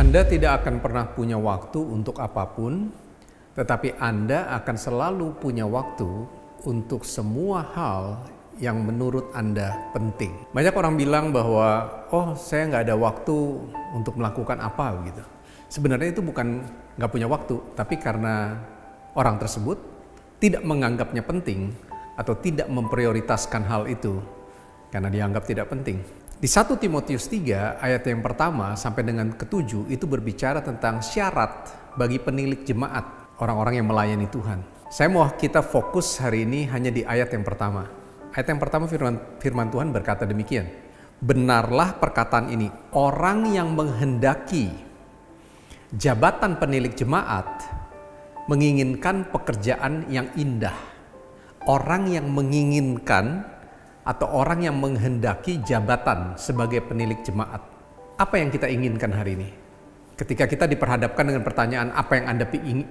Anda tidak akan pernah punya waktu untuk apapun, tetapi Anda akan selalu punya waktu untuk semua hal yang menurut Anda penting. Banyak orang bilang bahwa, oh saya nggak ada waktu untuk melakukan apa gitu. Sebenarnya itu bukan nggak punya waktu, tapi karena orang tersebut tidak menganggapnya penting atau tidak memprioritaskan hal itu karena dianggap tidak penting. Di 1 Timotius 3 ayat yang pertama sampai dengan ke-7 itu berbicara tentang syarat bagi penilik jemaat, orang-orang yang melayani Tuhan. Saya mau kita fokus hari ini hanya di ayat yang pertama. Ayat yang pertama firman Tuhan berkata demikian. Benarlah perkataan ini, orang yang menghendaki jabatan penilik jemaat menginginkan pekerjaan yang indah. Orang yang menginginkan atau orang yang menghendaki jabatan sebagai penilik jemaat. Apa yang kita inginkan hari ini? Ketika kita diperhadapkan dengan pertanyaan apa yang Anda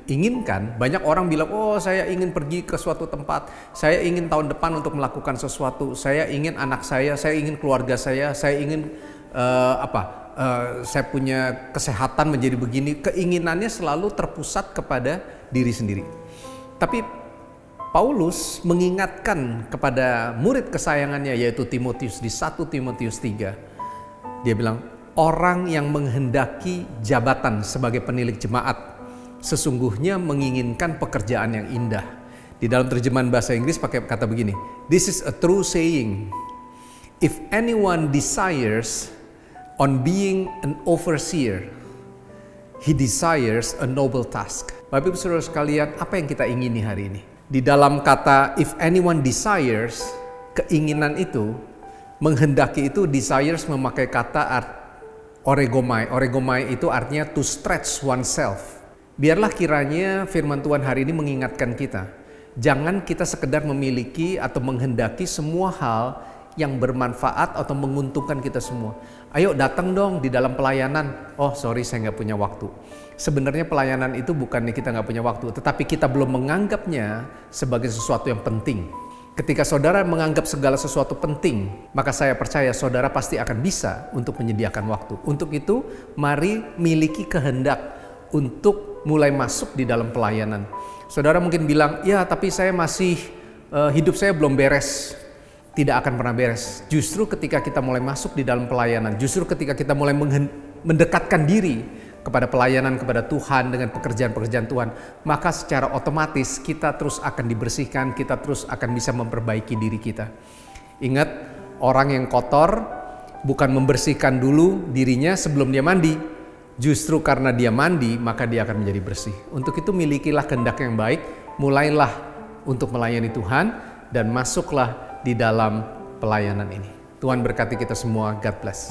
inginkan, banyak orang bilang, oh saya ingin pergi ke suatu tempat, saya ingin tahun depan untuk melakukan sesuatu, saya ingin anak saya ingin keluarga saya ingin saya punya kesehatan menjadi begini. Keinginannya selalu terpusat kepada diri sendiri. Tapi Paulus mengingatkan kepada murid kesayangannya yaitu Timotius di 1 Timotius 3. Dia bilang, orang yang menghendaki jabatan sebagai penilik jemaat sesungguhnya menginginkan pekerjaan yang indah. Di dalam terjemahan bahasa Inggris pakai kata begini, this is a true saying. If anyone desires on being an overseer, he desires a noble task. Bapak Ibu Saudara sekalian, apa yang kita ingini hari ini? Di dalam kata if anyone desires, keinginan itu, menghendaki itu, desires memakai kata oregomai. Oregomai itu artinya to stretch oneself. Biarlah kiranya firman Tuhan hari ini mengingatkan kita. Jangan kita sekedar memiliki atau menghendaki semua hal yang bermanfaat atau menguntungkan kita semua. Ayo datang dong di dalam pelayanan. Oh sorry saya nggak punya waktu. Sebenarnya pelayanan itu bukannya kita nggak punya waktu, tetapi kita belum menganggapnya sebagai sesuatu yang penting. Ketika saudara menganggap segala sesuatu penting, maka saya percaya saudara pasti akan bisa untuk menyediakan waktu. Untuk itu, mari miliki kehendak untuk mulai masuk di dalam pelayanan. Saudara mungkin bilang, ya tapi saya masih, hidup saya belum beres. Tidak akan pernah beres. Justru ketika kita mulai masuk di dalam pelayanan, justru ketika kita mulai mendekatkan diri kepada pelayanan kepada Tuhan dengan pekerjaan-pekerjaan Tuhan, maka secara otomatis kita terus akan dibersihkan, kita terus akan bisa memperbaiki diri kita. Ingat, orang yang kotor bukan membersihkan dulu dirinya sebelum dia mandi, justru karena dia mandi maka dia akan menjadi bersih. Untuk itu milikilah kehendak yang baik, mulailah untuk melayani Tuhan dan masuklah di dalam pelayanan ini. Tuhan berkati kita semua. God bless.